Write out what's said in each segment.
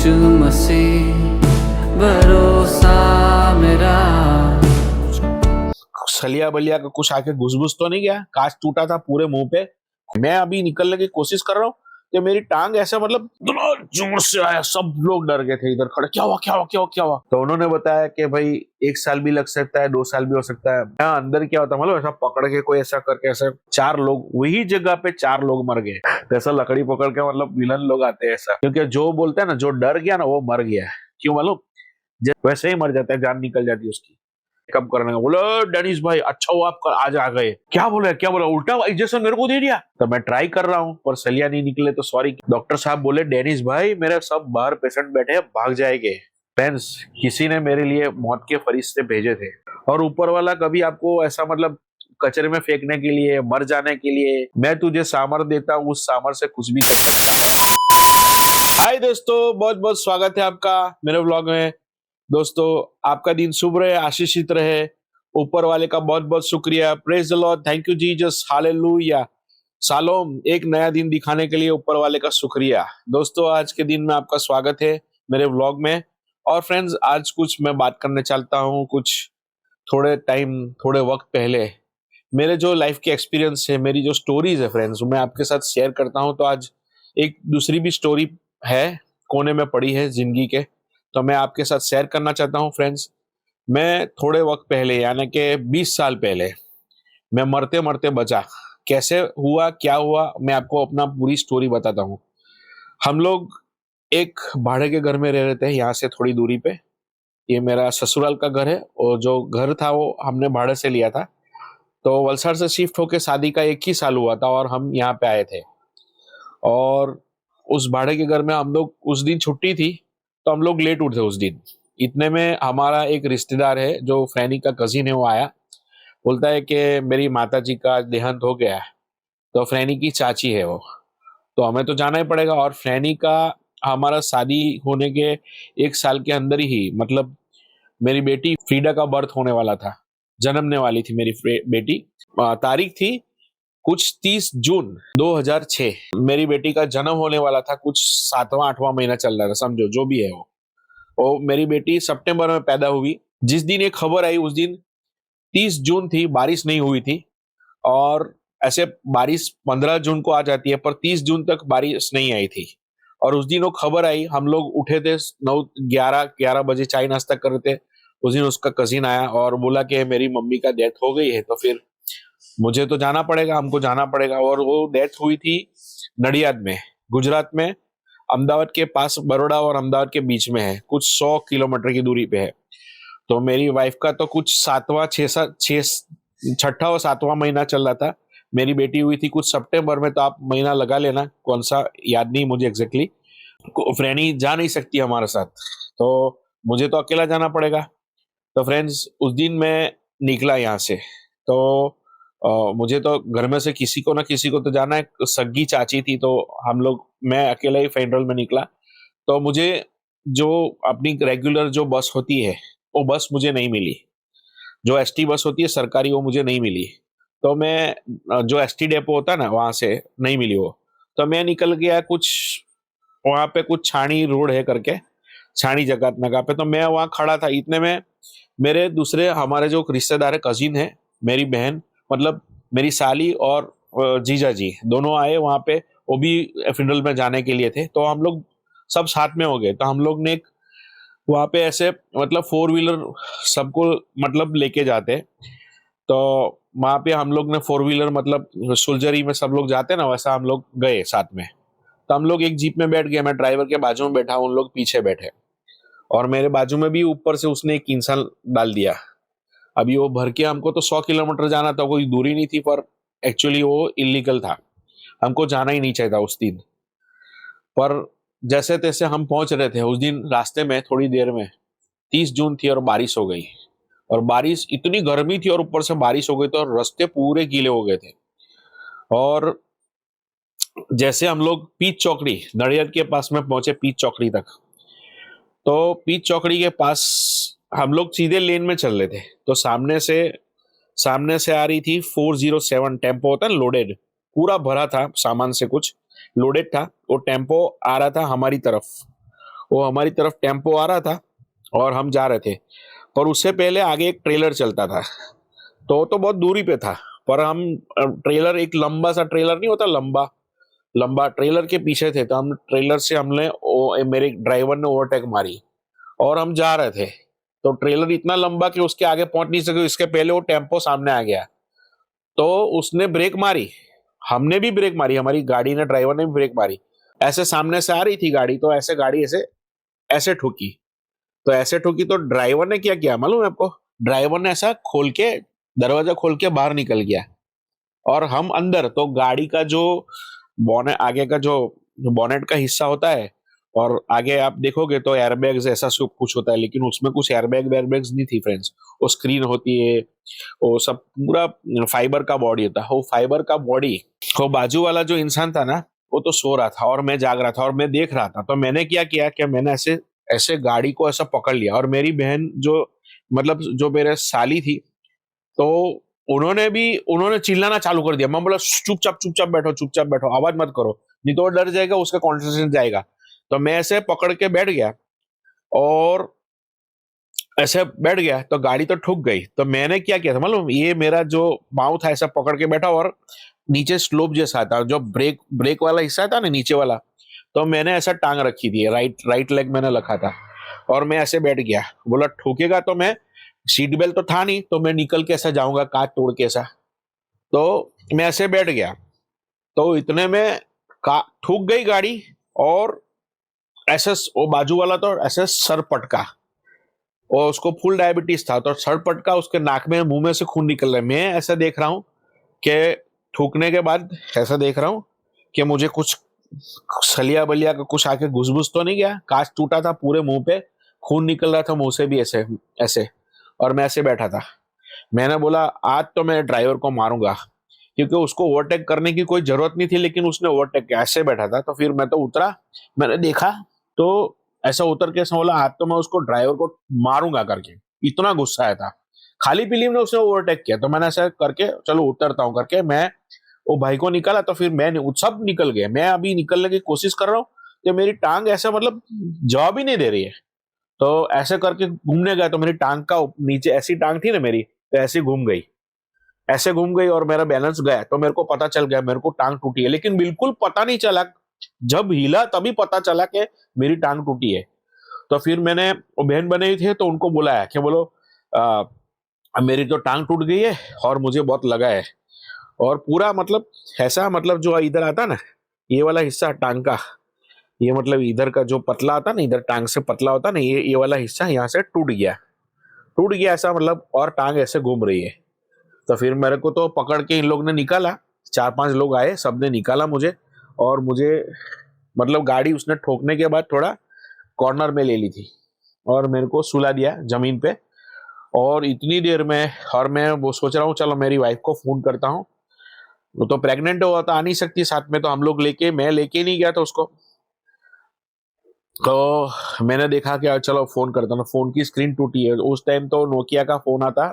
यीशु मसीह भरोसा मेरा। सलिया बलिया का कुछ आके घुस तो नहीं गया? कांच टूटा था पूरे मुंह पे। मैं अभी निकलने की कोशिश कर रहा हूँ कि मेरी टांग ऐसा मतलब इतना जोर से आया, सब लोग डर गए थे इधर खड़े, क्या हुआ क्या हुआ क्या हुआ क्या हुआ। तो उन्होंने बताया कि भाई 1 साल भी लग सकता है, 2 साल भी हो सकता है। यहाँ अंदर क्या होता है मतलब ऐसा पकड़ के कोई ऐसा करके ऐसा 4 लोग वही जगह पे 4 लोग मर गए। तो ऐसा लकड़ी पकड़ के मतलब विलन लोग आते हैं ऐसा, क्योंकि जो बोलते हैं ना, जो डर गया ना वो मर गया। क्यों मालूम? वैसे ही मर जाता है, जान निकल जाती है उसकी। कब करने का बोलो डेनिस भाई, अच्छा हुआ आप आज आ गए। क्या बोला उल्टा इंजेक्शन मेरे को दे दिया। तो मैं ट्राई कर रहा हूँ पर सलिया नहीं निकले तो सॉरी। डॉक्टर साहब बोले डेनिस भाई मेरे सब बाहर पेशेंट बैठे हैं, भाग जाएंगे। फ्रेंड्स, किसी ने मेरे लिए मौत के फरिश्ते भेजे थे, और ऊपर वाला कभी आपको ऐसा मतलब कचरे में फेंकने के लिए, मर जाने के लिए, मैं तुझे सामर देता हूँ, उस सामर से कुछ भी कर सकता है। हाय दोस्तों, बहुत बहुत स्वागत है आपका मेरे व्लॉग में। दोस्तों, आपका दिन शुभ रहे, आशीषित रहे। ऊपर वाले का बहुत बहुत शुक्रिया। Praise the Lord, thank you Jesus, hallelujah, shalom. एक नया दिन दिखाने के लिए ऊपर वाले का शुक्रिया। दोस्तों, आज के दिन में आपका स्वागत है मेरे व्लॉग में। और फ्रेंड्स, आज कुछ मैं बात करने चाहता हूँ, कुछ थोड़े वक्त पहले मेरे जो लाइफ के एक्सपीरियंस है, मेरी जो स्टोरीज है फ्रेंड्स, मैं आपके साथ शेयर करता हूँ। तो आज एक दूसरी भी स्टोरी है, कोने में पड़ी है जिंदगी के, तो मैं आपके साथ शेयर करना चाहता हूँ फ्रेंड्स। मैं थोड़े वक्त पहले यानी कि 20 साल पहले मैं मरते मरते बचा। कैसे हुआ, क्या हुआ, मैं आपको अपना पूरी स्टोरी बताता हूँ। हम लोग एक भाड़े के घर में रह रहे थे, यहाँ से थोड़ी दूरी पे। ये मेरा ससुराल का घर है, और जो घर था वो हमने भाड़े से लिया था। तो वलसाड़ से शिफ्ट होके शादी का 1 ही साल हुआ था और हम यहाँ पे आए थे। और उस भाड़े के घर में हम लोग, उस दिन छुट्टी थी तो हम लोग लेट उठे उस दिन। इतने में हमारा एक रिश्तेदार है जो फ्रैनी का कजिन है, वो आया। बोलता है कि मेरी माता जी का देहांत हो गया है। तो फ्रैनी की चाची है वो, तो हमें तो जाना ही पड़ेगा। और फ्रैनी का हमारा शादी होने के 1 साल के अंदर ही मतलब मेरी बेटी फ्रीडा का बर्थ होने वाला था, जन्मने वाली थी मेरी बेटी। तारीख थी कुछ 30 जून 2006। मेरी बेटी का जन्म होने वाला था, कुछ 7वां 8वां महीना चल रहा था, समझो जो भी है वो। और मेरी बेटी सितंबर में पैदा हुई। जिस दिन ये खबर आई उस दिन 30 जून थी, बारिश नहीं हुई थी। और ऐसे बारिश 15 जून को आ जाती है, पर 30 जून तक बारिश नहीं आई थी। और उस दिन वो खबर आई, हम लोग उठे थे 9 11 बजे, चाय नाश्ता कर रहे थे। उस दिन उसका कजिन आया और बोला कि मेरी मम्मी का डेथ हो गई है, तो फिर मुझे तो जाना पड़ेगा, हमको जाना पड़ेगा। और वो डेथ हुई थी नडियाद में, गुजरात में। अहमदाबाद के पास, बड़ौदा और अहमदाबाद के बीच में है, कुछ 100 किलोमीटर की दूरी पे है। तो मेरी वाइफ का तो कुछ 6ठा और 7वां महीना चल रहा था। मेरी बेटी हुई थी कुछ सितंबर में, तो आप महीना लगा लेना, कौन सा याद नहीं मुझे एग्जैक्टली। फ्रेंडी जा नहीं सकती हमारे साथ, तो मुझे तो अकेला जाना पड़ेगा। तो फ्रेंड्स, उस दिन मैं निकला यहाँ से। तो मुझे तो घर में से किसी को ना किसी को तो जाना है। सग्गी चाची थी, तो हम लोग, मैं अकेला ही फेडरल में निकला। तो मुझे जो अपनी रेगुलर जो बस होती है वो बस मुझे नहीं मिली। जो एसटी बस होती है सरकारी, वो मुझे नहीं मिली। तो मैं जो एसटी डेपो होता है ना, वहां से नहीं मिली वो। तो मैं निकल गया कुछ, वहां पे कुछ छाणी रोड है करके, छाणी जगत नगर पे। तो मैं वहां खड़ा था, इतने में मेरे दूसरे हमारे जो रिश्तेदार है, कजिन है, मेरी बहन मतलब मेरी साली और जीजा जी दोनों आए वहां पे। वो भी फ्यूनरल में जाने के लिए थे, तो हम लोग सब साथ में हो गए। तो हम लोग ने एक वहां पे ऐसे मतलब 4 व्हीलर सबको मतलब लेके जाते। तो वहां पे हम लोग ने 4 व्हीलर मतलब सुलझरी में सब लोग जाते ना, वैसा हम लोग गए साथ में। तो हम लोग एक जीप में बैठ गए, मैं ड्राइवर के बाजू में बैठा, उन लोग पीछे बैठे। और मेरे बाजू में भी ऊपर से उसने एक इंसान डाल दिया। अभी वो भर के हमको तो 100 किलोमीटर जाना था, कोई दूरी नहीं थी, पर एक्चुअली वो इलीगल था, हमको जाना ही नहीं चाहिए था उस दिन। पर जैसे तैसे हम पहुंच रहे थे उस दिन। रास्ते में थोड़ी देर में 30 जून थी और बारिश हो गई। और बारिश, इतनी गर्मी थी और ऊपर से बारिश हो गई, तो रास्ते पूरे गीले हो गए थे। और जैसे हम लोग पीच चौकड़ी, नडियाद के पास में पहुंचे, पीच चौकड़ी तक। तो पीच चौकड़ी के पास हम लोग सीधे लेन में चल रहे थे। तो सामने से आ रही थी 407 टेम्पो, होता है लोडेड, पूरा भरा था सामान से, कुछ लोडेड था। वो टेम्पो आ रहा था हमारी तरफ। वो हमारी तरफ टेम्पो आ रहा था और हम जा रहे थे, पर उससे पहले आगे एक ट्रेलर चलता था। तो बहुत दूरी पे था, पर हम ट्रेलर, एक लंबा सा ट्रेलर नहीं होता, लंबा लंबा ट्रेलर के पीछे थे, तो हम ट्रेलर से हमने मेरे ड्राइवर ने ओवरटेक मारी और हम जा रहे थे। तो ट्रेलर इतना लंबा कि उसके आगे पहुंच नहीं सके, इसके पहले वो टेम्पो सामने आ गया। तो उसने ब्रेक मारी, हमने भी ब्रेक मारी, हमारी गाड़ी ने, ड्राइवर ने भी ब्रेक मारी। ऐसे सामने से आ रही थी गाड़ी, तो ऐसे गाड़ी ऐसे ऐसे ठुकी। तो ऐसे ठुकी तो ड्राइवर ने क्या किया मालूम है आपको? ड्राइवर ने ऐसा खोल के, दरवाजा खोल के बाहर निकल गया और हम अंदर। तो गाड़ी का जो बोने आगे का जो बोनेट का हिस्सा होता है, और आगे आप देखोगे तो एयरबैग्स ऐसा सब कुछ होता है, लेकिन उसमें कुछ एयरबैग्स नहीं थी फ्रेंड्स। वो स्क्रीन होती है, वो सब पूरा फाइबर का बॉडी होता है। वो फाइबर का बॉडी, वो बाजू वाला जो इंसान था ना, वो तो सो रहा था और मैं जाग रहा था और मैं देख रहा था। तो मैंने क्या किया कि मैंने ऐसे ऐसे गाड़ी को ऐसा पकड़ लिया, और मेरी बहन जो, मतलब जो मेरे साली थी, तो उन्होंने चिल्लाना चालू कर दिया। मैं बोला चुपचाप बैठो, आवाज मत करो, नहीं तो वो डर जाएगा, उसका कॉन्सेंट्रेशन जाएगा। तो मैं ऐसे पकड़ के बैठ गया और ऐसे बैठ गया, तो गाड़ी तो ठुक गई। तो मैंने क्या किया था मालूम? ये मेरा जो पाँव था ऐसा पकड़ के बैठा, और नीचे स्लोप जैसा था, जो ब्रेक ब्रेक वाला हिस्सा था ना नीचे वाला, तो मैंने ऐसा टांग रखी थी, राइट राइट लेग मैंने रखा था, और मैं ऐसे बैठ गया। बोला ठोकेगा तो मैं, सीट बेल्ट तो था नहीं, तो मैं निकल के ऐसा जाऊंगा कांच तोड़ के ऐसा। तो मैं ऐसे बैठ गया, तो इतने में का ठुक गई गाड़ी, और ऐसे वो बाजू वाला तो ऐसे सर पटका, और उसको फुल डायबिटीज था, तो सर पटका, उसके नाक में मुंह में से खून निकल रहा है। मैं ऐसा देख रहा हूँ कि ठूकने के बाद ऐसा देख रहा हूँ कि मुझे कुछ सलिया बलिया का कुछ आके घुस तो नहीं गया। कांच टूटा था पूरे मुंह पे, खून निकल रहा था मुंह से भी ऐसे ऐसे, और मैं ऐसे बैठा था। मैंने बोला आज तो मैं ड्राइवर को मारूंगा, क्योंकि उसको ओवरटेक करने की कोई जरूरत नहीं थी, लेकिन उसने ओवरटेक किया। ऐसे बैठा था, तो फिर मैं तो उतरा, मैंने देखा, तो ऐसा उतर के ऐसा बोला आज तो मैं उसको ड्राइवर को मारूंगा करके। इतना गुस्सा आया था, खाली पीली में उसने ओवरटेक किया। तो मैंने ऐसा करके चलो उतरता हूँ करके मैं वो भाई को निकाला, तो फिर मैं सब निकल गए। मैं अभी निकलने की कोशिश कर रहा हूँ कि मेरी टांग ऐसा मतलब जवाब ही नहीं दे रही है। तो ऐसे करके घूमने गया, तो मेरी टांग का नीचे ऐसी टांग थी ना मेरी, तो ऐसी घूम गई, ऐसे घूम गई, और मेरा बैलेंस गया। तो मेरे को पता चल गया मेरे को टांग टूटी है, लेकिन बिल्कुल पता नहीं चला। जब हिला तभी पता चला कि मेरी टांग टूटी है। तो फिर मैंने, वो बहन बने थे तो उनको बुलाया कि बोलो आ, मेरी तो टांग टूट गई है और मुझे बहुत लगा है। और पूरा मतलब ऐसा, मतलब जो इधर आता ना, ये वाला हिस्सा टांग का, ये मतलब इधर का जो पतला आता ना, इधर टांग से पतला होता ना, ये वाला हिस्सा यहाँ से टूट गया ऐसा मतलब, और टांग ऐसे घूम रही है। तो फिर मेरे को तो पकड़ के इन लोग ने निकाला, 4-5 लोग आए, सबने निकाला मुझे। और मुझे मतलब गाड़ी उसने ठोकने के बाद थोड़ा कॉर्नर में ले ली थी, और मेरे को सुला दिया जमीन पे। और इतनी देर में, और मैं वो सोच रहा हूँ चलो मेरी वाइफ को फोन करता हूँ, वो तो प्रेग्नेंट हुआ तो आ नहीं सकती साथ में, तो हम लोग मैं लेके नहीं गया था उसको। तो मैंने देखा कि यार चलो फोन करता हूँ। फोन की स्क्रीन टूटी है, उस टाइम तो नोकिया का फोन आता,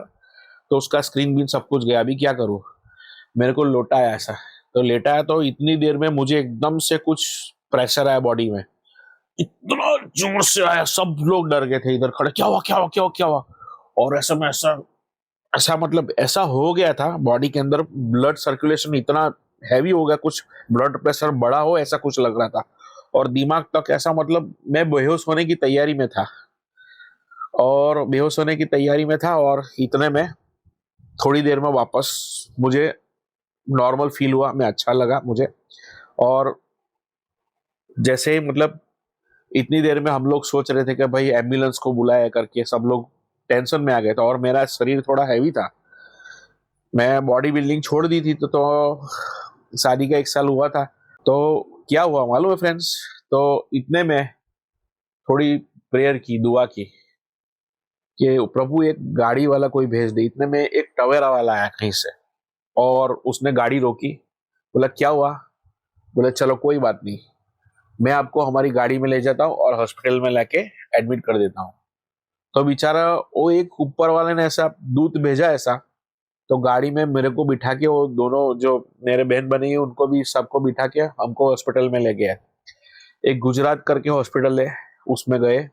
तो उसका स्क्रीन भी सब कुछ गया। अभी क्या करूँ? मेरे को लोटाया ऐसा, तो लेटाया, तो इतनी देर में मुझे एकदम से कुछ प्रेशर आया बॉडी में, इतना जोर से आया, सब लोग डर गए थे इधर खड़े, क्या हुआ क्या हुआ क्या हुआ क्या हुआ। और ऐसा में ऐसा ऐसा मतलब ऐसा हो गया था बॉडी के अंदर, ब्लड सर्कुलेशन इतना हैवी हो गया, कुछ ब्लड प्रेशर बढ़ा हो ऐसा कुछ लग रहा था। और दिमाग तक ऐसा, मतलब मैं बेहोश होने की तैयारी में था, और इतने में थोड़ी देर में वापस मुझे नॉर्मल फील हुआ, मैं अच्छा लगा मुझे। और जैसे ही मतलब इतनी देर में हम लोग सोच रहे थे कि भाई एम्बुलेंस को बुलाया करके, सब लोग टेंशन में आ गए थे, और मेरा शरीर थोड़ा हैवी था। मैं बॉडी बिल्डिंग छोड़ दी थी, तो शादी का 1 साल हुआ था। तो क्या हुआ मालूम है फ्रेंड्स? तो इतने में थोड़ी प्रेयर की, दुआ की कि प्रभु एक गाड़ी वाला कोई भेज दे। इतने में एक टवेरा वाला आया कहीं से, और उसने गाड़ी रोकी। बोला क्या हुआ? बोले चलो कोई बात नहीं, मैं आपको हमारी गाड़ी में ले जाता हूँ और हॉस्पिटल में लाके एडमिट कर देता हूँ। तो बेचारा वो एक ऊपर वाले ने ऐसा दूत भेजा ऐसा, तो गाड़ी में मेरे को बिठा के, वो दोनों जो मेरे बहन बनी है उनको भी सबको बिठा के हमको हॉस्पिटल में ले गया। एक गुजरात करके हॉस्पिटल है, उसमें गए,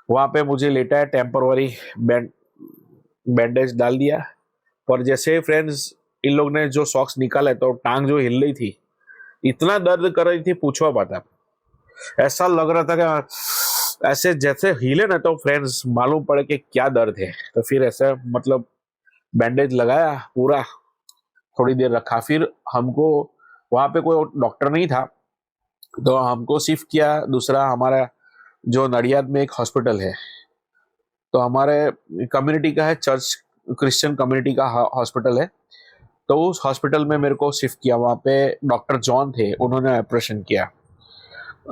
वहां पे मुझे लेटा, टेम्परवरी बैंडेज डाल दिया। पर जैसे फ्रेंड्स इन लोग ने जो सॉक्स निकाले तो टांग जो हिल रही थी, इतना दर्द कर रही थी पूछो मत आप। ऐसा लग रहा था कि ऐसे जैसे हिले ना तो फ्रेंड्स मालूम पड़े कि क्या दर्द है। तो फिर ऐसे मतलब बैंडेज लगाया पूरा, थोड़ी देर रखा, फिर हमको वहां पे कोई डॉक्टर नहीं था तो हमको शिफ्ट किया दूसरा, हमारा जो नडियाद में एक हॉस्पिटल है, तो हमारे कम्युनिटी का है, चर्च क्रिश्चियन कम्युनिटी का हॉस्पिटल है। तो उस हॉस्पिटल में मेरे को शिफ्ट किया, वहाँ पे डॉक्टर जॉन थे, उन्होंने ऑपरेशन किया।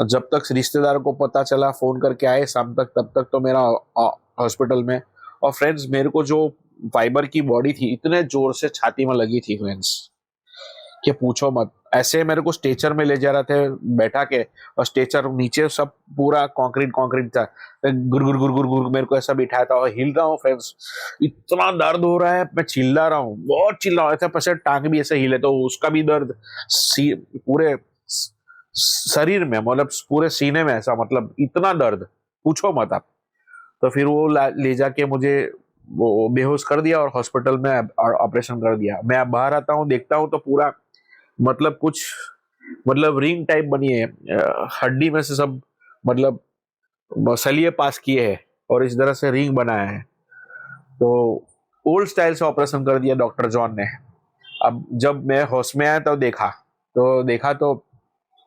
जब तक रिश्तेदारों को पता चला फोन करके आए शाम तक, तब तक तो मेरा हॉस्पिटल में। और फ्रेंड्स मेरे को जो फाइबर की बॉडी थी इतने जोर से छाती में लगी थी फ्रेंड्स कि पूछो मत। ऐसे मेरे को स्ट्रेचर में ले जा रहे थे बैठा के, और स्ट्रेचर नीचे सब पूरा कंक्रीट कंक्रीट था, गुर गुर गुर गुर गुर मेरे को ऐसा बिठाया था और हिल रहा हूँ फ्रेंड्स। इतना दर्द हो रहा है, मैं चिल्ला रहा हूँ, बहुत चिल्ला रहा था, पैसे टांग भी ऐसे हिले तो उसका भी दर्द पूरे शरीर में, मतलब पूरे सीने में, ऐसा मतलब इतना दर्द पूछो मत आप। तो फिर वो ले जाके मुझे वो बेहोश कर दिया और हॉस्पिटल में ऑपरेशन कर दिया। मैं अब बाहर आता हूँ, देखता हूँ तो पूरा मतलब कुछ मतलब रिंग टाइप बनी है, हड्डी में से सब मतलब सलिए पास किए हैं और इस तरह से रिंग बनाया है। तो ओल्ड स्टाइल से ऑपरेशन कर दिया डॉक्टर जॉन ने। अब जब मैं होश में आया तो देखा तो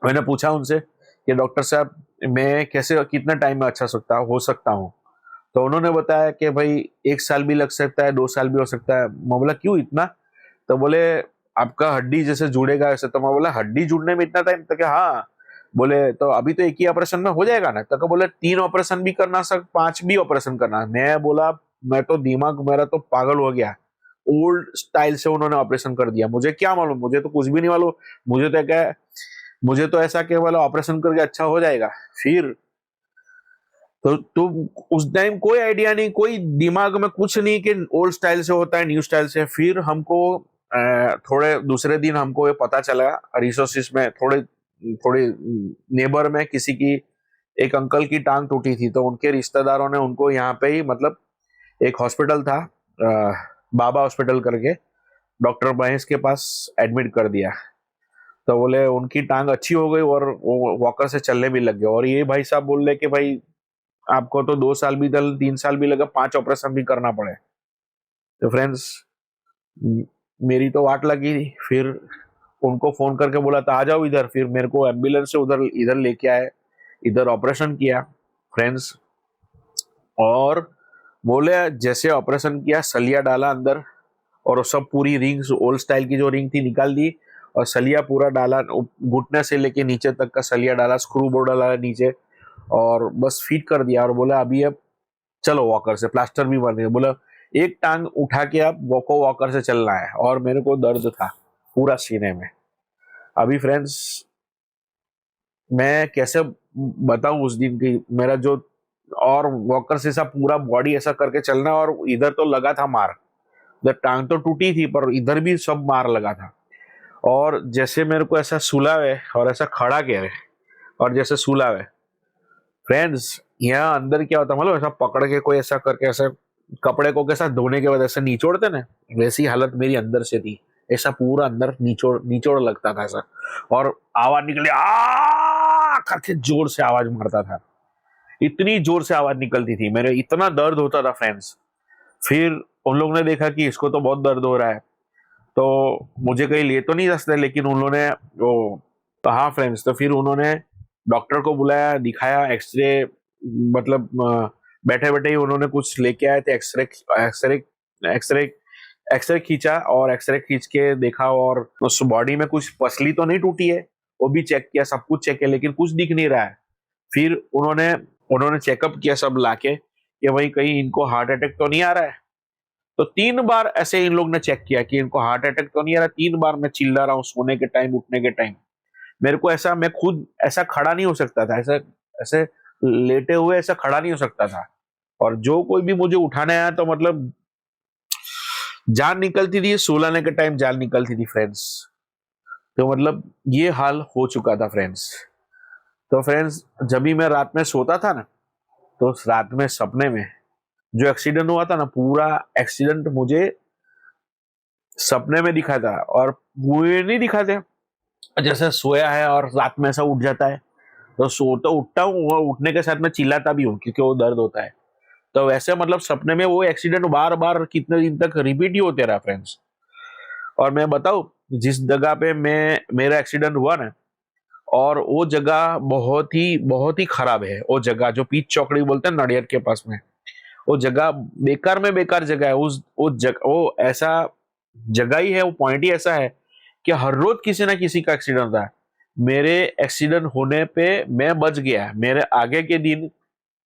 मैंने पूछा उनसे कि डॉक्टर साहब मैं कैसे कितने टाइम में अच्छा हो सकता हूँ। तो उन्होंने बताया कि भाई 1 साल भी लग सकता है, 2 साल भी हो सकता है। मैं बोला क्यों इतना? तो बोले आपका हड्डी जैसे जुड़ेगा ऐसे। तो मैं बोला हड्डी जुड़ने में इतना टाइम? तो क्या हाँ। बोले तो अभी तो एक ही ऑपरेशन में हो जाएगा ना? तो बोले 3 ऑपरेशन भी करना, 5 भी ऑपरेशन करना। मैं बोला मैं तो दिमाग मेरा तो पागल हो गया। ओल्ड स्टाइल से उन्होंने ऑपरेशन कर दिया, मुझे क्या मालूम, मुझे तो कुछ भी नहीं मालूम। मुझे तो ऐसा केवल ऑपरेशन करके अच्छा हो जाएगा। फिर तो उस टाइम कोई आइडिया नहीं, कोई दिमाग में कुछ नहीं कि ओल्ड स्टाइल से होता है न्यू स्टाइल से। फिर हमको थोड़े दूसरे दिन हमको ये पता चला रिसोर्सिस में, थोड़े थोड़े नेबर में किसी की एक अंकल की टांग टूटी थी, तो उनके रिश्तेदारों ने उनको यहाँ पे ही मतलब एक हॉस्पिटल था बाबा हॉस्पिटल करके, डॉक्टर महेश के पास एडमिट कर दिया। तो बोले उनकी टांग अच्छी हो गई और वो वॉकर से चलने भी लग गए। और ये भाई साहब बोल रहे कि भाई आपको तो 2 साल भी 3 साल भी लगा, 5 ऑपरेशन भी करना पड़े। तो फ्रेंड्स मेरी तो वाट लगी। फिर उनको फोन करके बोला था आ जाओ इधर। फिर मेरे को एम्बुलेंस से इधर लेके आए, इधर ऑपरेशन किया फ्रेंड्स। और बोले जैसे ऑपरेशन किया, सलिया डाला अंदर और सब पूरी रिंग्स ओल्ड स्टाइल की जो रिंग थी निकाल दी और सलिया पूरा डाला, घुटने से लेके नीचे तक का सलिया डाला, स्क्रू बोर्ड डाला नीचे और बस फिट कर दिया। और बोला अभी अब चलो वॉकर से, प्लास्टर भी बन गया। बोला एक टांग उठा के अब वॉकर से चलना है। और मेरे को दर्द था पूरा सीने में। अभी फ्रेंड्स मैं कैसे बताऊं उस दिन की मेरा जो, और वॉकर से सब पूरा बॉडी ऐसा करके चलना, और इधर तो लगा था मार, इधर टांग तो टूटी थी पर इधर भी सब मार लगा था। और जैसे मेरे को ऐसा सुलावे और ऐसा खड़ा किया और जैसे सुलावे फ्रेंड्स, यहाँ अंदर क्या होता मतलब ऐसा पकड़ के कोई ऐसा करके ऐसा कपड़े को कैसा धोने के बाद ऐसा निचोड़ते ना, वैसी हालत मेरी अंदर से थी। ऐसा पूरा अंदर निचोड़ निचोड़ लगता था ऐसा, और आवाज निकली आ करके जोर से आवाज मारता था। इतनी जोर से आवाज निकलती थी, मेरे इतना दर्द होता था फ्रेंड्स। फिर उन लोगों ने देखा कि इसको तो बहुत दर्द हो रहा है, तो मुझे कहीं ले तो नहीं जा सकते, लेकिन उन्होंने वो तो हाँ फ्रेंड्स, तो फिर उन्होंने डॉक्टर को बुलाया, दिखाया, एक्सरे मतलब बैठे बैठे ही उन्होंने कुछ लेके आए थे, एक्सरे एक्सरे एक्सरे खींचा और एक्सरे खींच के देखा और उस बॉडी में कुछ पसली तो नहीं टूटी है, वो भी चेक किया, सब कुछ चेक किया, लेकिन कुछ दिख नहीं रहा है। फिर उन्होंने उन्होंने चेकअप किया सब लाके कि भाई कहीं इनको हार्ट अटैक तो नहीं आ रहा है। तो 3 बार ऐसे इन लोग ने चेक किया कि इनको हार्ट अटैक तो नहीं आ रहा। 3 बार मैं चिल्ला रहा हूँ, सोने के टाइम उठने के टाइम। मेरे को ऐसा, मैं खुद ऐसा खड़ा नहीं हो सकता था, ऐसे ऐसे लेटे हुए ऐसा खड़ा नहीं हो सकता था। और जो कोई भी मुझे उठाने आया तो मतलब जान निकलती थी, सुलाने के टाइम जान निकलती थी फ्रेंड्स। तो मतलब ये हाल हो चुका था फ्रेंड्स। तो फ्रेंड्स जब भी मैं रात में सोता था ना, तो उस रात में सपने में जो एक्सीडेंट हुआ था ना, पूरा एक्सीडेंट मुझे सपने में दिखा था, और पूरे नहीं दिखाते, जैसे सोया है और रात में ऐसा उठ जाता है, तो सोता उठता हूँ और उठने के साथ में चिल्लाता भी हूँ क्योंकि वो दर्द होता है। तो वैसे मतलब सपने में वो एक्सीडेंट बार बार कितने दिन तक रिपीट ही होते रहा फ्रेंड्स। और मैं बताऊं, जिस जगह पे मैं मेरा एक्सीडेंट हुआ ना, और वो जगह बहुत ही खराब है। वो जगह जो पीच चौकड़ी बोलते हैं नडियाद के पास में, वो जगह बेकार में बेकार जगह है। वो ऐसा जगह ही है, वो पॉइंट ही ऐसा है कि हर रोज किसी ना किसी का एक्सीडेंट होता है। मेरे एक्सीडेंट होने पे मैं बच गया, मेरे आगे के दिन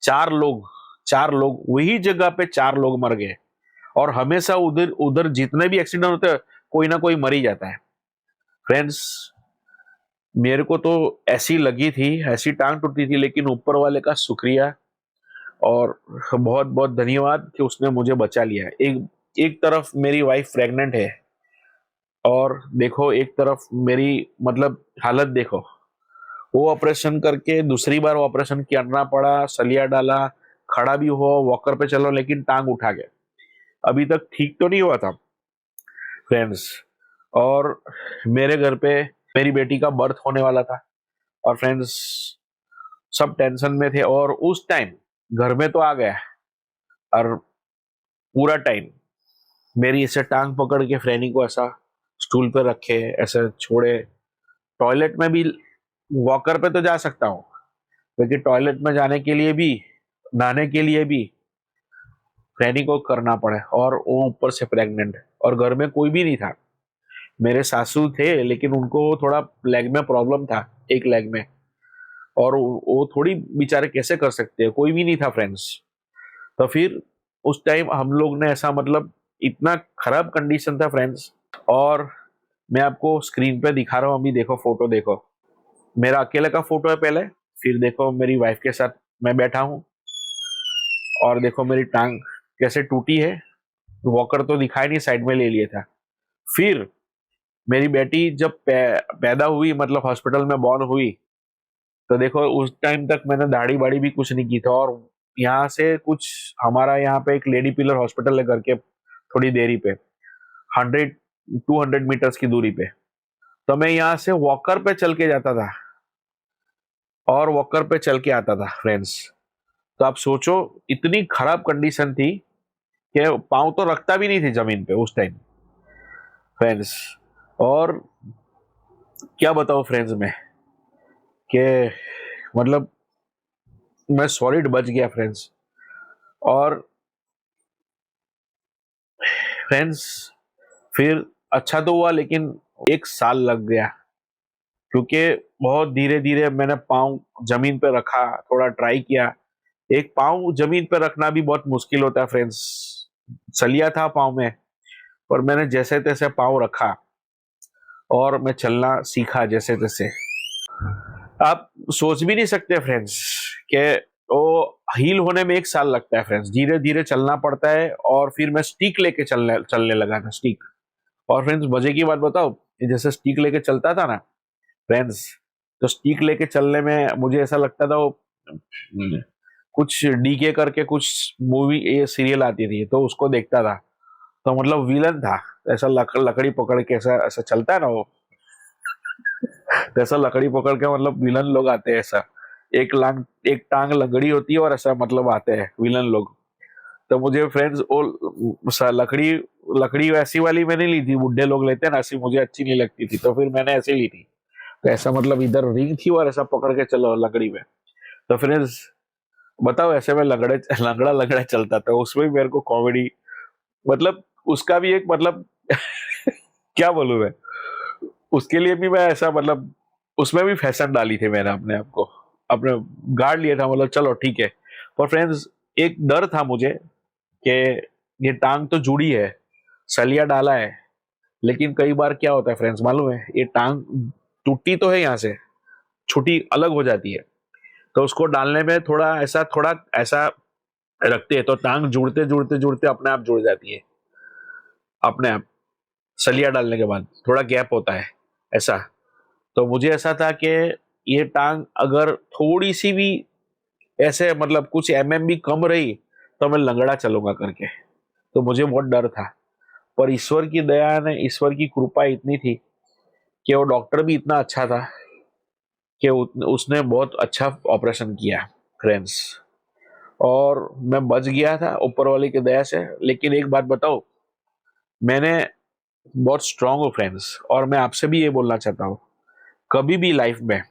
चार लोग वही जगह पे चार लोग मर गए। और हमेशा उधर उधर जितने भी एक्सीडेंट होते हैं, कोई ना कोई मर ही जाता है फ्रेंड्स। मेरे को तो ऐसी लगी थी, ऐसी टांग टूटी थी, लेकिन ऊपर वाले का शुक्रिया और बहुत बहुत धन्यवाद कि उसने मुझे बचा लिया। एक एक तरफ मेरी वाइफ प्रेग्नेंट है, और देखो एक तरफ मेरी मतलब हालत देखो। वो ऑपरेशन करके दूसरी बार ऑपरेशन करना पड़ा, सलिया डाला, खड़ा भी हुआ, वॉकर पे चलो, लेकिन टांग उठा गया। अभी तक ठीक तो नहीं हुआ था फ्रेंड्स। और मेरे घर पे मेरी बेटी का बर्थ होने वाला था, और फ्रेंड्स सब टेंशन में थे। और उस टाइम घर में तो आ गया, और पूरा टाइम मेरी ऐसे टांग पकड़ के फ्रेनी को ऐसा स्टूल पे रखे, ऐसे छोड़े। टॉयलेट में भी वॉकर पे तो जा सकता हूँ, लेकिन टॉयलेट में जाने के लिए भी, नहाने के लिए भी फ्रेनी को करना पड़े, और वो ऊपर से प्रेग्नेंट, और घर में कोई भी नहीं था। मेरे सासू थे, लेकिन उनको थोड़ा लेग में प्रॉब्लम था, एक लेग में, और वो थोड़ी बेचारे कैसे कर सकते हैं, कोई भी नहीं था फ्रेंड्स। तो फिर उस टाइम हम लोग ने ऐसा मतलब इतना खराब कंडीशन था फ्रेंड्स। और मैं आपको स्क्रीन पे दिखा रहा हूँ, अभी देखो फोटो देखो, मेरा अकेले का फोटो है पहले, फिर देखो मेरी वाइफ के साथ मैं बैठा हूँ, और देखो मेरी टांग कैसे टूटी है। वॉकर तो दिखाई नहीं, साइड में ले लिया था। फिर मेरी बेटी जब पैदा हुई, मतलब हॉस्पिटल में बॉर्न हुई, तो देखो उस टाइम तक मैंने दाढ़ी बाड़ी भी कुछ नहीं की था। और यहाँ से कुछ, हमारा यहाँ पे एक लेडी पिलर हॉस्पिटल है करके, थोड़ी देरी पे 200 मीटर्स की दूरी पे, तो मैं यहाँ से वॉकर पे चल के जाता था और वॉकर पे चल के आता था फ्रेंड्स। तो आप सोचो, इतनी खराब कंडीशन थी कि पाँव तो रखता भी नहीं थी जमीन पे उस टाइम फ्रेंड्स। और क्या बताओ फ्रेंड्स में कि मतलब मैं सॉलिड बच गया फ्रेंड्स। और फ्रेंड्स फिर अच्छा तो हुआ, लेकिन 1 साल लग गया, क्योंकि बहुत धीरे धीरे मैंने पाँव जमीन पे रखा, थोड़ा ट्राई किया। एक पाँव जमीन पे रखना भी बहुत मुश्किल होता है फ्रेंड्स। चलिया था पाँव में, पर मैंने जैसे तैसे पाँव रखा और मैं चलना सीखा जैसे तैसे। आप सोच भी नहीं सकते फ्रेंड्स कि वो हील होने में 1 साल लगता है फ्रेंड्स, धीरे धीरे चलना पड़ता है। और फिर मैं स्टिक लेके चलने चलने लगा था, स्टिक। और फ्रेंड्स मजे की बात बताओ, जैसे स्टिक लेके चलता था ना फ्रेंड्स, तो स्टिक लेके चलने में मुझे ऐसा लगता था वो कुछ डीके करके कुछ मूवी ये सीरियल आती थी, तो उसको देखता था, तो मतलब विलन था। ऐसा लकड़ी पकड़ के ऐसा ऐसा चलता है ना वो, तो ऐसा लकड़ी पकड़ के मतलब विलन लोग आते हैं ऐसा, एक टांग लंगड़ी होती है और ऐसा मतलब आते हैं विलन लोग। तो मुझे फ्रेंड्स वो लकड़ी लकड़ी वैसी वाली मैंने ली थी, बुढ़े लोग लेते हैं ना, ऐसी मुझे अच्छी नहीं लगती थी, तो फिर मैंने ऐसे ली थी। तो ऐसा मतलब इधर रिंग थी और ऐसा पकड़ के चलो लकड़ी में। तो फ्रेंड्स बताओ, ऐसे में लंगड़ा लंगड़ा चलता था, उसमें भी मेरे को कॉमेडी, मतलब उसका भी एक मतलब क्या बोलूं मैं, उसके लिए भी मैं ऐसा मतलब उसमें भी फैशन डाली थी मैंने अपने आप को, अपने गाड़ लिया था, मतलब चलो ठीक है। पर फ्रेंड्स एक डर था मुझे कि ये टांग तो जुड़ी है, सलिया डाला है, लेकिन कई बार क्या होता है फ्रेंड्स मालूम है, ये टांग टूटी तो है यहाँ से, छुट्टी अलग हो जाती है, तो उसको डालने में थोड़ा ऐसा रखते हैं, तो टांग जुड़ते जुड़ते जुड़ते अपने आप जुड़ जाती है, अपने आप सलिया डालने के बाद थोड़ा गैप होता है ऐसा। तो मुझे ऐसा था कि ये टांग अगर थोड़ी सी भी ऐसे मतलब कुछ भी कम रही तो मैं लंगड़ा चलूंगा करके। तो मुझे बहुत डर था, पर ईश्वर की दया ने, ईश्वर की कृपा इतनी थी कि वो डॉक्टर भी इतना अच्छा था कि उसने बहुत अच्छा ऑपरेशन किया फ्रेंड्स, और मैं बच गया था ऊपर वाले की दया से। लेकिन एक बात बताओ, मैंने बहुत स्ट्रांग हूँ फ्रेंड्स, और मैं आपसे भी ये बोलना चाहता हूँ, कभी भी लाइफ में,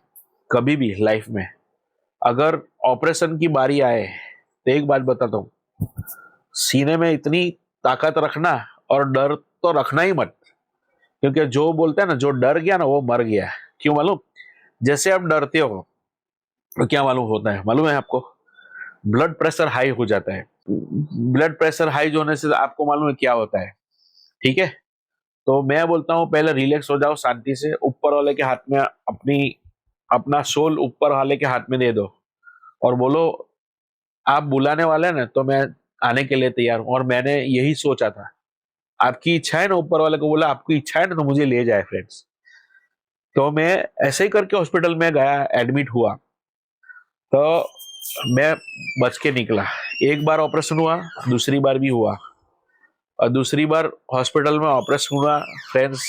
कभी भी लाइफ में अगर ऑपरेशन की बारी आए तो एक बात बताता हूँ, सीने में इतनी ताकत रखना और डर तो रखना ही मत। क्योंकि जो बोलते हैं ना, जो डर गया ना वो मर गया। क्यों मालूम? जैसे आप डरते हो तो क्या मालूम होता है, मालूम है आपको? ब्लड प्रेशर हाई हो जाता है। ब्लड प्रेशर हाई होने से आपको मालूम है क्या होता है? ठीक है, तो मैं बोलता हूँ पहले रिलैक्स हो जाओ, शांति से ऊपर वाले के हाथ में अपना सोल ऊपर वाले के हाथ में दे दो और बोलो आप बुलाने वाले हैं ना, तो मैं आने के लिए तैयार हूँ। और मैंने यही सोचा था, आपकी इच्छा है ना, ऊपर वाले को बोला आपकी इच्छा है ना, तो मुझे ले जाए फ्रेंड्स। तो मैं ऐसे ही करके हॉस्पिटल में गया, एडमिट हुआ, तो मैं बच के निकला। एक बार ऑपरेशन हुआ, दूसरी बार भी हुआ, और दूसरी बार हॉस्पिटल में ऑपरेशन हुआ फ्रेंड्स।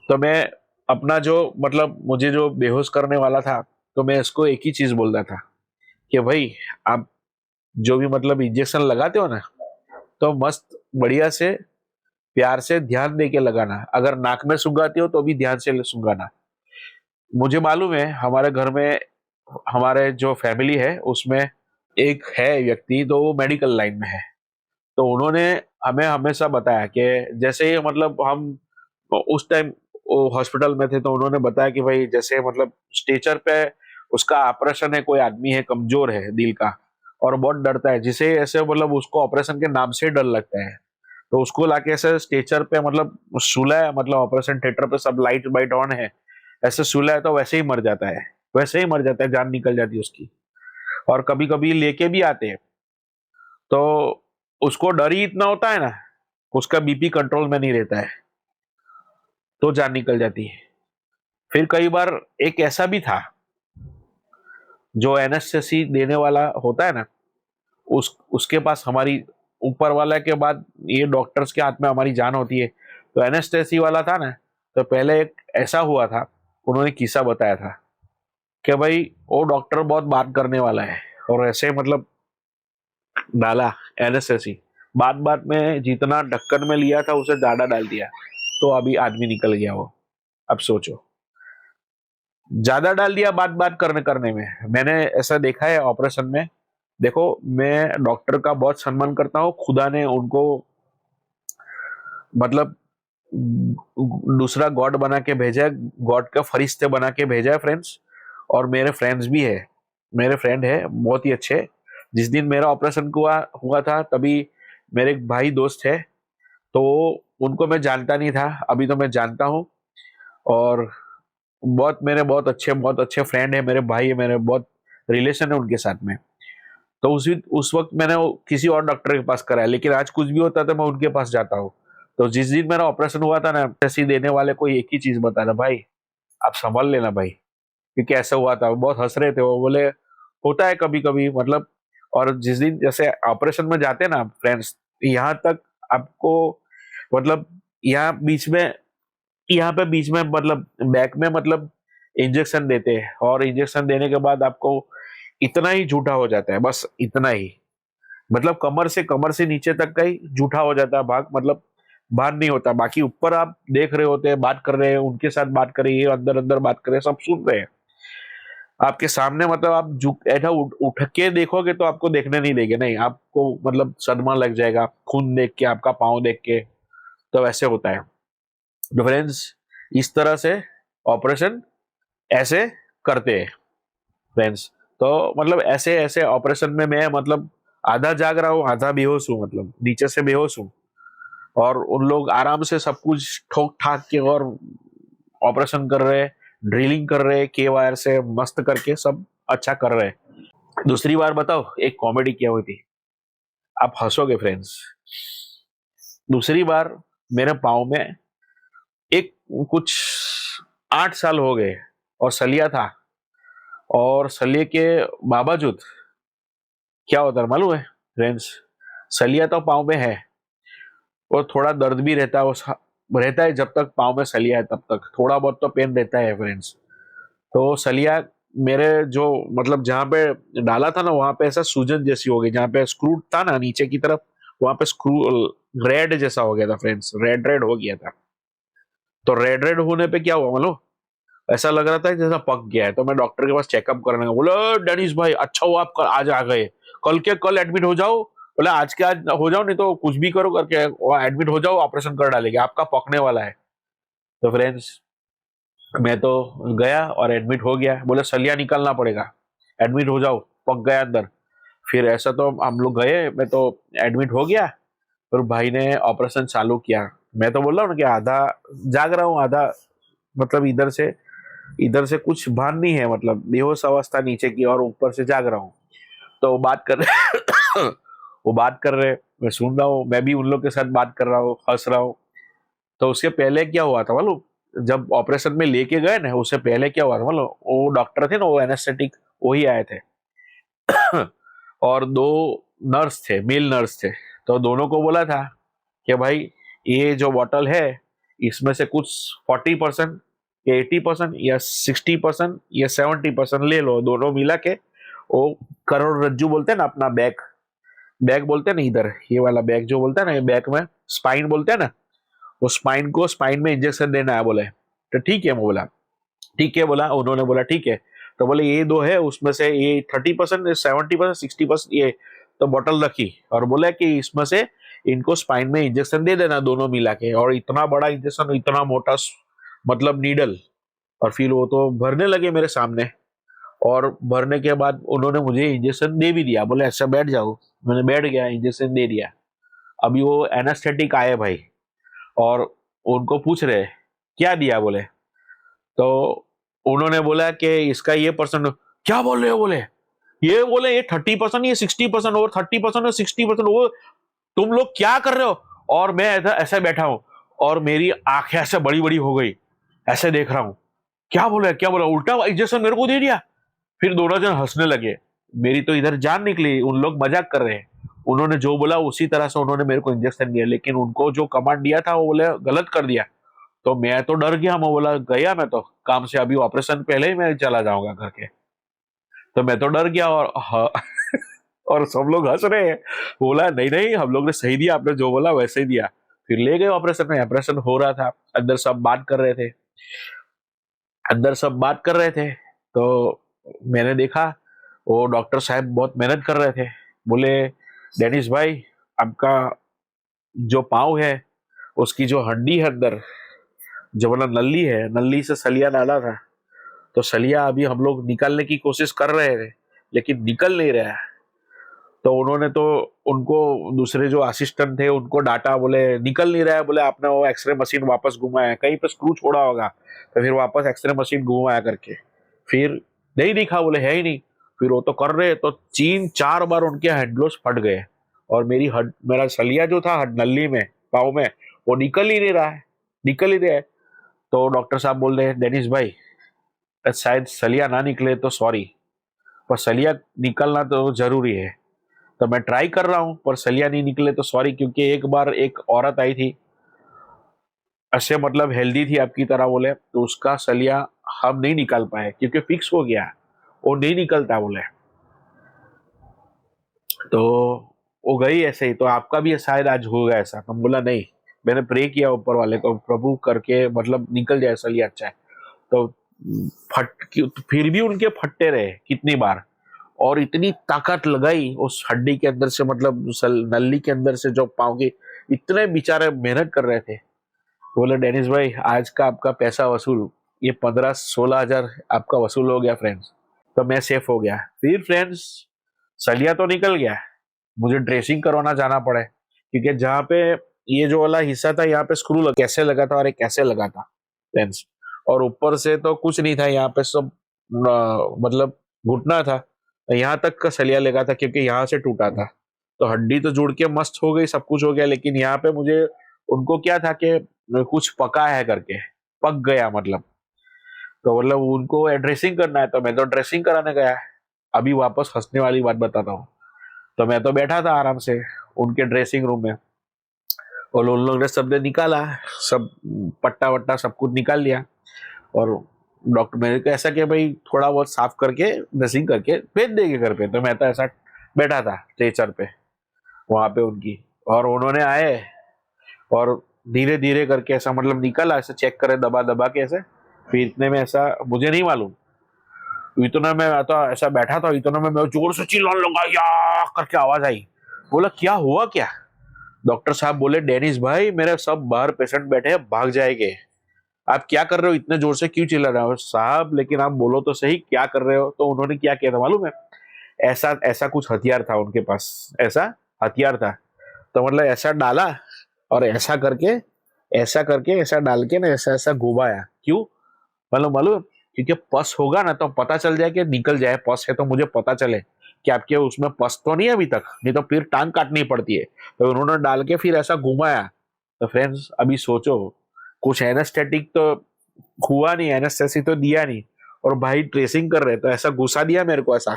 तो मैं अपना जो मतलब मुझे जो बेहोश करने वाला था, तो मैं इसको एक ही चीज बोलता था कि भाई आप जो भी मतलब इंजेक्शन लगाते हो ना, तो मस्त बढ़िया से प्यार से ध्यान दे के लगाना। अगर नाक में सुंघाते हो तो भी ध्यान से सुंघाना। मुझे मालूम है हमारे घर में, हमारे जो फैमिली है उसमें एक है व्यक्ति, तो वो मेडिकल लाइन में है। तो उन्होंने हमें हमेशा बताया कि जैसे ही मतलब हम उस टाइम हॉस्पिटल में थे, तो उन्होंने बताया कि भाई जैसे मतलब स्ट्रेचर पे उसका ऑपरेशन है, कोई आदमी है कमजोर है दिल का और बहुत डरता है, जिसे ऐसे मतलब उसको ऑपरेशन के नाम से डर लगता है, तो उसको लाके ऐसे स्ट्रेचर पे मतलब सुला है, मतलब ऑपरेशन थिएटर पे सब लाइट वाइट ऑन है, ऐसे सुला है, तो वैसे ही मर जाता है, वैसे ही मर जाता है, जान निकल जाती है उसकी। और कभी कभी लेके भी आते हैं, तो उसको डर ही इतना होता है ना, उसका बीपी कंट्रोल में नहीं रहता है, तो जान निकल जाती है। फिर कई बार एक ऐसा भी था, जो एनेस्थेसी देने वाला होता है ना, उसके पास हमारी ऊपर वाला के बाद ये डॉक्टर्स के हाथ में हमारी जान होती है। तो एनेस्थेसी वाला था ना, तो पहले एक ऐसा हुआ था, उन्होंने किस्सा बताया था कि भाई वो डॉक्टर बहुत बात करने वाला है, और ऐसे मतलब डाला एनेस्थेसी, बात बात में जितना ढक्कन में लिया था उसे ज्यादा डाल दिया, तो अभी आदमी निकल गया वो। अब सोचो, ज्यादा डाल दिया बात बात करने करने में। मैंने ऐसा देखा है ऑपरेशन में। देखो, मैं डॉक्टर का बहुत सम्मान करता हूँ, खुदा ने उनको मतलब दूसरा गॉड बना के भेजा है, गॉड का फरिश्ते बना के भेजा है फ्रेंड्स। और मेरे फ्रेंड्स भी है, मेरे फ्रेंड है बहुत ही अच्छे। जिस दिन मेरा ऑपरेशन हुआ हुआ था, तभी मेरे एक भाई दोस्त है, तो उनको मैं जानता नहीं था, अभी तो मैं जानता हूँ। और बहुत अच्छे फ्रेंड है, मेरे भाई है, मेरे बहुत रिलेशन है उनके साथ में। तो उस वक्त मैंने वो किसी और डॉक्टर के पास कराया, लेकिन आज कुछ भी होता है तो मैं उनके पास जाता हूँ। तो जिस दिन मेरा ऑपरेशन हुआ था ना, ऐसी देने वाले को एक ही चीज बताना, भाई आप संभाल लेना भाई, क्योंकि ऐसा हुआ था। वो बहुत हंस रहे थे, वो बोले होता है कभी कभी मतलब। और जिस दिन जैसे ऑपरेशन में जाते हैं ना फ्रेंड्स, यहाँ तक आपको मतलब यहाँ बीच में, यहाँ पे बीच में मतलब बैक में मतलब इंजेक्शन देते हैं, और इंजेक्शन देने के बाद आपको इतना ही झूठा हो जाता है, बस इतना ही। मतलब कमर से नीचे तक का ही झूठा हो जाता है भाग, मतलब बाहर नहीं होता। बाकी ऊपर आप देख रहे होते हैं, बात कर रहे हैं, उनके साथ बात कर रही है, अंदर अंदर बात कर रहे हैं, सब सुन रहे हैं आपके सामने। मतलब आप झुक ऐसा उठ के देखोगे तो आपको देखने नहीं देंगे, नहीं आपको मतलब सदमा लग जाएगा, खून देख के, आपका पाँव देख के। तो ऐसे होता है। तो फ्रेंड्स, इस तरह से ऑपरेशन ऐसे करते हैं फ्रेंड्स। तो मतलब ऐसे ऐसे ऑपरेशन में मैं मतलब आधा जाग रहा हूँ, आधा बेहोश हूँ, मतलब नीचे से बेहोश हूँ। और उन लोग आराम से सब कुछ ठोक ठाक के और ऑपरेशन कर रहे हैं, ड्रिलिंग कर रहे हैं, के वायर से मस्त करके सब अच्छा कर रहे हैं। दूसरी बार बताओ एक कॉमेडी क्या हुई थी, आप हंसोगे फ्रेंड्स। दूसरी बार मेरे पाँव में एक कुछ 8 साल हो गए और सलिया था, और सलिए के बावजूद क्या होता है मालूम है फ्रेंड्स, सलिया तो पाँव में है और थोड़ा दर्द भी रहता है, रहता है जब तक पाँव में सलिया है तब तक थोड़ा बहुत तो पेन रहता है फ्रेंड्स। तो सलिया मेरे जो मतलब जहाँ पे डाला था ना वहां पे ऐसा सूजन जैसी हो गई, जहाँ पे स्क्रू था ना नीचे की तरफ वहां पे स्क्रू रेड जैसा हो गया था फ्रेंड्स, रेड रेड हो गया था। तो रेड रेड होने पे क्या हुआ मालूम, ऐसा लग रहा था जैसा पक गया है। तो मैं डॉक्टर के पास चेकअप करने गया, बोले डेनिस भाई अच्छा हुआ आप आज आ गए, कल के कल एडमिट हो जाओ, बोले आज के आज हो जाओ नहीं तो कुछ भी करो करके एडमिट हो जाओ, ऑपरेशन कर डालेंगे, आपका पकने वाला है। तो फ्रेंड्स मैं तो गया और एडमिट हो गया, बोले सलिया निकालना पड़ेगा, एडमिट हो जाओ, पक गया अंदर। फिर ऐसा तो हम लोग गए, मैं तो एडमिट हो गया, फिर भाई ने ऑपरेशन चालू किया। मैं तो बोल रहा हूँ ना कि आधा जाग रहा हूँ, आधा मतलब इधर से कुछ भान नहीं है, मतलब बेहोश अवस्था नीचे की और ऊपर से जाग रहा हूँ। तो वो बात कर रहे वो बात कर रहे, मैं सुन रहा हूँ, मैं भी उन लोग के साथ बात कर रहा हूँ, हंस रहा हूँ। तो उसके पहले क्या हुआ था मालूम, जब ऑपरेशन में लेके गए ना उससे पहले क्या हुआ था मालूम, वो डॉक्टर थे ना वो एनेस्थेटिक वही आए थे और दो नर्स थे, मेल नर्स थे। तो दोनों को बोला था कि भाई ये जो बॉटल है इसमें से कुछ 40% या 80% या 60% या 70% ले लो, दोनों मिला के वो करोड़रज्जु बोलते हैं ना अपना बैक, बैक बोलते हैं ना इधर ये वाला बैक जो बोलते हैं ना, ये बैक में स्पाइन बोलते हैं ना, वो स्पाइन को स्पाइन में इंजेक्शन देना है बोले। तो ठीक है मैं बोला ठीक है, बोला उन्होंने बोला ठीक है। तो बोले ये दो है उसमें से ये 30% 70% 60% ये, तो बोतल रखी और बोला कि इसमें से इनको स्पाइन में इंजेक्शन दे देना दोनों मिला के, और इतना बड़ा इंजेक्शन इतना मोटा मतलब नीडल। और फिर वो तो भरने लगे मेरे सामने, और भरने के बाद उन्होंने मुझे इंजेक्शन दे भी दिया, बोले ऐसा बैठ जाओ, मैंने बैठ गया, इंजेक्शन दे दिया। अभी वो एनास्थेटिक आए भाई और उनको पूछ रहे क्या दिया बोले, तो उन्होंने बोला कि इसका ये परसेंट, क्या बोल रहे हो बोले, ये बोले ये 30% ये 60% और 30% और 60% वो, तुम लोग क्या कर रहे हो। और मैं ऐसा ऐसे बैठा हूं और मेरी आंखें ऐसे बड़ी बड़ी हो गई, ऐसे देख रहा हूं क्या बोला क्या बोला, उल्टा इंजेक्शन मेरे को दे दिया। फिर दोनों जन हंसने लगे, मेरी तो इधर जान निकली, उन लोग मजाक कर रहे हैं, उन्होंने जो बोला उसी तरह से उन्होंने मेरे को इंजेक्शन दिया, लेकिन उनको जो कमांड दिया था वो बोले गलत कर दिया। तो मैं तो डर गया, मैं बोला गया मैं तो काम से, अभी ऑपरेशन पहले ही मैं चला जाऊंगा करके। तो मैं तो डर गया और और सब लोग हंस रहे हैं। बोला नहीं नहीं हम लोग ने सही दिया, आपने जो बोला वैसे ही दिया। फिर ले गए ऑपरेशन में, ऑपरेशन हो रहा था, अंदर सब बात कर रहे थे, अंदर सब बात कर रहे थे। तो मैंने देखा वो डॉक्टर साहब बहुत मेहनत कर रहे थे, बोले डेनिस भाई आपका जो पाँव है उसकी जो हड्डी है अंदर, जो वाला नली है, नली से सलिया डाला था, तो सलिया अभी हम लोग निकालने की कोशिश कर रहे थे लेकिन निकल नहीं रहा है। तो उन्होंने तो उनको दूसरे जो असिस्टेंट थे उनको डांटा, बोले निकल नहीं रहा है, बोले आपने वो एक्सरे मशीन वापस घुमाया, कहीं पे स्क्रू छोड़ा होगा, तो फिर वापस एक्सरे मशीन घुमाया करके, फिर नहीं दिखा, बोले है ही नहीं। फिर वो तो कर रहे, तो 3-4 बार उनके हैंडग्लोव्स फट गए और मेरा सलिया जो था नली में पाँव में वो निकल ही नहीं रहा है, निकल ही रहा है। तो डॉक्टर साहब बोल रहे डेनिस भाई शायद सलिया ना निकले तो सॉरी, पर सलिया निकलना तो जरूरी है। तो मैं ट्राई कर रहा हूँ पर सलिया नहीं निकले तो सॉरी, क्योंकि एक बार एक औरत आई थी ऐसे मतलब हेल्दी थी आपकी तरह बोले, तो उसका सलिया हम नहीं निकाल पाए क्योंकि फिक्स हो गया, वो नहीं निकलता बोले। तो वो गई ऐसे ही, तो आपका भी शायद आज होगा ऐसा। तो बोला नहीं, मैंने प्रे किया ऊपर वाले को, प्रभु करके मतलब निकल जाए सलिया अच्छा है। तो फिर भी उनके फटते रहे कितनी बार, और इतनी ताकत लगाई उस हड्डी के अंदर से, मतलब नली के अंदर से जो पाँव की, इतने बेचारे मेहनत कर रहे थे। बोले डेनिस भाई आज का आपका पैसा वसूल, ये 15-16 हजार आपका वसूल हो गया फ्रेंड्स। तो मैं सेफ हो गया। फिर फ्रेंड्स सलिया तो निकल गया, मुझे ड्रेसिंग करवाना जाना पड़े, क्योंकि जहाँ पे ये जो वाला हिस्सा था यहाँ पे स्क्रू कैसे लगा था और एक कैसे लगा था फ्रेंड्स, और ऊपर से तो कुछ नहीं था, यहाँ पे सब मतलब घुटना था, यहाँ तक का सलिया लगा था क्योंकि यहाँ से टूटा था। तो हड्डी तो जुड़ के मस्त हो गई, सब कुछ हो गया, लेकिन यहाँ पे मुझे उनको क्या था कि कुछ पका है करके, पक गया मतलब। तो मतलब उनको ड्रेसिंग करना है, तो मैं तो ड्रेसिंग कराने गया। अभी वापस हंसने वाली बात बताता हूँ। तो मैं तो बैठा था आराम से उनके ड्रेसिंग रूम में, और उन लोग ने सबने निकाला, सब पट्टा वट्टा सब कुछ निकाल लिया। और डॉक्टर मेरे को ऐसा कि भाई थोड़ा बहुत साफ करके ड्रेसिंग करके भेज देंगे घर पे। तो मैं तो ऐसा बैठा था स्ट्रेचर पे वहां पे उनकी, और उन्होंने आए और धीरे धीरे करके ऐसा मतलब निकला, ऐसे चेक करे दबा दबा के ऐसे। फिर इतने में ऐसा मुझे नहीं मालूम, इतना मैं तो ऐसा बैठा था, इतना में मैं जोर से चिल्लाने लगा, या करके आवाज आई। बोला क्या हुआ क्या? डॉक्टर साहब बोले डेनिस भाई मेरे सब बाहर पेशेंट बैठे हैं, भाग जाएंगे। आप क्या कर रहे हो, इतने जोर से क्यों चिल्ला रहे हो साहब, लेकिन आप बोलो तो सही क्या कर रहे हो। तो उन्होंने क्या किया था मालूम है? ऐसा ऐसा कुछ हथियार था उनके पास, ऐसा हथियार था। तो मतलब ऐसा डाला और ऐसा डाल के ना ऐसा ऐसा घुमाया। क्यों मतलब मालूम? क्योंकि पस होगा ना तो पता चल जाए कि निकल जाए, पस है तो मुझे पता चले कि आपके उसमें पस तो नहीं है अभी तक, नहीं तो फिर टांग काटनी पड़ती है। तो उन्होंने डाल के फिर ऐसा घुमाया। तो फ्रेंड्स अभी सोचो, कुछ एनेस्थेटिक तो हुआ नहीं, एनेस्थेसी तो दिया नहीं, और भाई ट्रेसिंग कर रहे तो ऐसा घुसा दिया मेरे को ऐसा।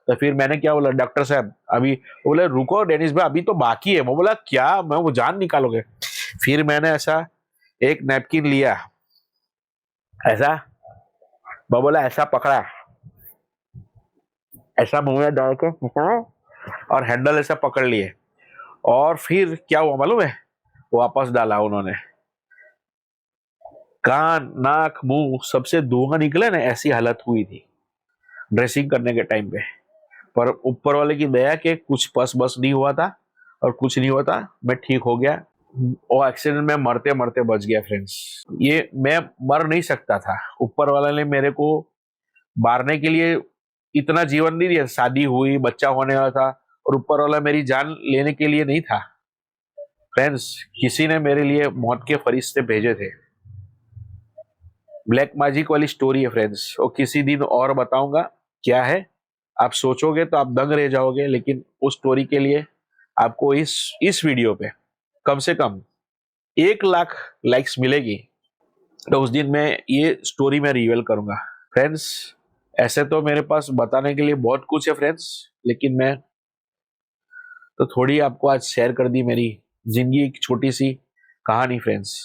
तो फिर मैंने क्या बोला, डॉक्टर साहब अभी, बोले रुको डेनिस भाई अभी तो बाकी है। मैं बोला क्या, मैं वो जान निकालोगे? फिर मैंने ऐसा एक नैपकिन लिया, ऐसा मैं बोला ऐसा पकड़ा, ऐसा मुंह में डाल के पकड़ा, और हैंडल ऐसा पकड़ लिए। और फिर क्या हुआ मालूम है? वापस डाला उन्होंने। कान नाक मुंह सबसे धुआं निकले ना, ऐसी हालत हुई थी ड्रेसिंग करने के टाइम पे। पर ऊपर वाले की दया के कुछ पस बस नहीं हुआ था, और कुछ नहीं हुआ था, मैं ठीक हो गया। और एक्सीडेंट में मरते मरते बच गया फ्रेंड्स। ये मैं मर नहीं सकता था, ऊपर वाले ने मेरे को मारने के लिए इतना जीवन नहीं दिया। शादी हुई, बच्चा होने वाला था, और ऊपर वाला मेरी जान लेने के लिए नहीं था फ्रेंड्स। किसी ने मेरे लिए मौत के फरिश्ते भेजे थे। ब्लैक मैजिक वाली स्टोरी है फ्रेंड्स, और किसी दिन और बताऊंगा क्या है। आप सोचोगे तो आप दंग रह जाओगे, लेकिन उस स्टोरी के लिए आपको इस वीडियो पे कम से कम 1 लाख लाइक्स मिलेगी, तो उस दिन मैं ये स्टोरी में रिवील करूंगा फ्रेंड्स। ऐसे तो मेरे पास बताने के लिए बहुत कुछ है फ्रेंड्स, लेकिन मैं तो थोड़ी आपको आज शेयर कर दी मेरी जिंदगी की छोटी सी कहानी फ्रेंड्स।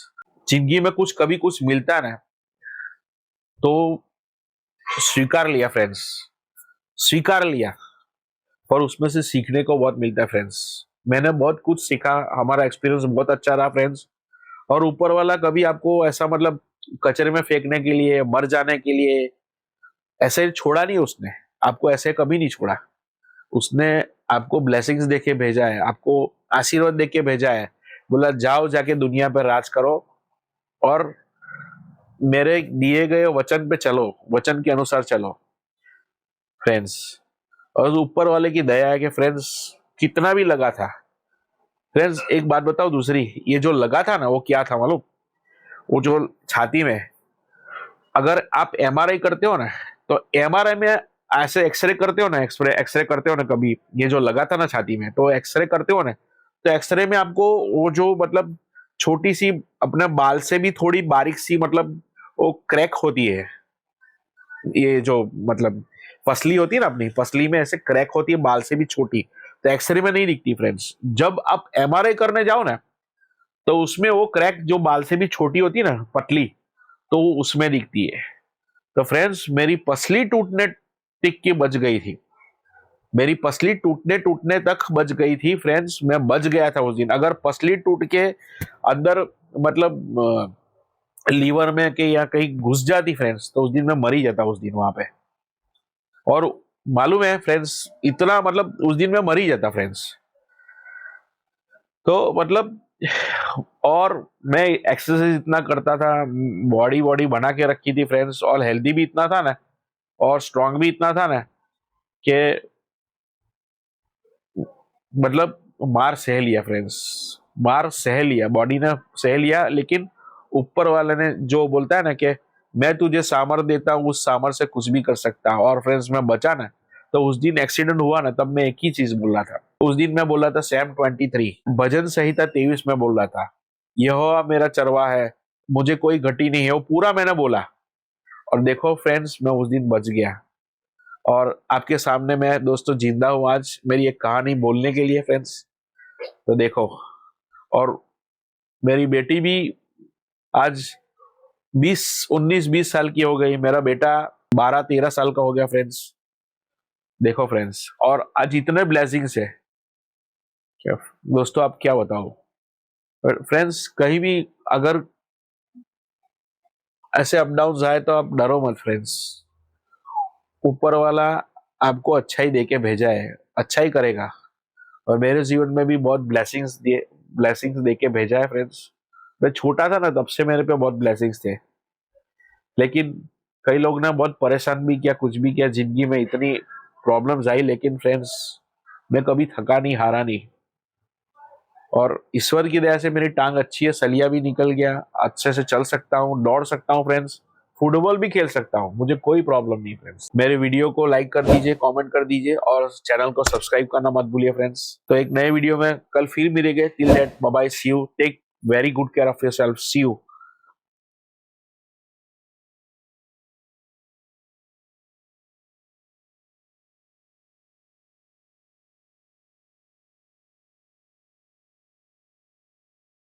जिंदगी में कुछ कभी कुछ मिलता है ना, तो स्वीकार लिया फ्रेंड्स, स्वीकार लिया। पर उसमें से सीखने को बहुत मिलता है फ्रेंड्स। मैंने बहुत कुछ सीखा, हमारा एक्सपीरियंस बहुत अच्छा रहा फ्रेंड्स। और ऊपर वाला कभी आपको ऐसा मतलब कचरे में फेंकने के लिए, मर जाने के लिए ऐसे छोड़ा नहीं उसने, आपको ऐसे कभी नहीं छोड़ा। उसने आपको ब्लेसिंग्स देके भेजा है, आपको आशीर्वाद देके भेजा है। बोला जाओ जाके दुनिया पर राज करो, और मेरे दिए गए वचन पे चलो, वचन के अनुसार चलो फ्रेंड्स। और ऊपर वाले की दया है कि फ्रेंड्स कितना भी लगा था फ्रेंड्स। एक बात बताओ दूसरी, ये जो लगा था ना वो क्या था मालूम? वो जो छाती में, अगर आप एमआरआई करते हो ना, तो एमआरआई में ऐसे एक्सरे करते हो ना, एक्सरे करते हो ना कभी, ये जो लगा था ना छाती में, तो एक्सरे करते हो ना, तो एक्सरे में आपको वो जो मतलब छोटी सी अपने बाल से भी थोड़ी बारीक सी मतलब वो क्रैक होती है। ये जो मतलब पसली होती है ना, अपनी पसली में ऐसे क्रैक होती है बाल से भी छोटी, तो एक्सरे में नहीं दिखती फ्रेंड्स। जब आप एमआरआई करने जाओ ना, तो उसमें वो क्रैक जो बाल से भी छोटी होती है ना, पतली, तो उसमें दिखती है। तो फ्रेंड्स मेरी पसली टूटने टिक के बच गई थी, मेरी पसली टूटने टूटने तक बच गई थी फ्रेंड्स। मैं बच गया था उस दिन। अगर पसली टूट के अंदर मतलब लीवर में के या कहीं घुस जाती फ्रेंड्स, तो उस दिन मैं मर ही जाता उस दिन वहां पे। और मालूम है फ्रेंड्स, इतना मतलब उस दिन मैं मर ही जाता फ्रेंड्स। तो मतलब और मैं एक्सरसाइज इतना करता था, बॉडी बॉडी बना के रखी थी फ्रेंड्स, और हेल्दी भी इतना था ना, और स्ट्रांग भी इतना था ना, कि मतलब मार सह लिया फ्रेंड्स, मार सह लिया, बॉडी ने सह लिया। लेकिन ऊपर वाले ने जो बोलता है ना कि मैं तुझे सामर देता हूँ, उस सामर से कुछ भी कर सकता हूँ। और फ्रेंड्स मैं बचा ना, तो उस दिन एक्सीडेंट हुआ ना, तब मैं एक ही चीज बोल रहा था। उस दिन मैं बोल रहा था सैम 23 भजन संहिता 23 में बोल रहा था, यहोवा मेरा चरवा है, मुझे कोई घटी नहीं है, वो पूरा मैंने बोला। और देखो फ्रेंड्स, मैं उस दिन बच गया और आपके सामने मैं दोस्तों जिंदा हूँ आज मेरी एक कहानी बोलने के लिए फ्रेंड्स। तो देखो, और मेरी बेटी भी आज 19-20 साल की हो गई, मेरा बेटा 12-13 साल का हो गया फ्रेंड्स। देखो फ्रेंड्स, और आज इतने ब्लेसिंग्स है क्या दोस्तों, आप क्या बताओ। फ्रेंड्स, कहीं भी अगर ऐसे अप डाउन आए तो आप डरो मत फ्रेंड्स। ऊपर वाला आपको अच्छा ही देके भेजा है, अच्छा ही करेगा। और मेरे जीवन में भी बहुत ब्लेसिंग्स देके भेजा है फ्रेंड्स। मैं छोटा था ना, तब से मेरे पे बहुत ब्लेसिंग्स थे, लेकिन कई लोग ना बहुत परेशान भी किया, कुछ भी किया, जिंदगी में इतनी प्रॉब्लम्स आई, लेकिन फ्रेंड्स मैं कभी थका नहीं, हारा नहीं। और ईश्वर की दया से मेरी टांग अच्छी है, सलिया भी निकल गया, अच्छे से चल सकता हूँ, दौड़ सकता हूँ फ्रेंड्स, फुटबॉल भी खेल सकता हूँ, मुझे कोई प्रॉब्लम नहीं फ्रेंड्स। मेरे वीडियो को लाइक कर दीजिए, कमेंट कर दीजिए और चैनल को सब्सक्राइब करना मत भूलिए फ्रेंड्स। तो एक नए वीडियो में कल फिर मिलेंगे। Till that bye bye, see you, take very good care of yourself, see you.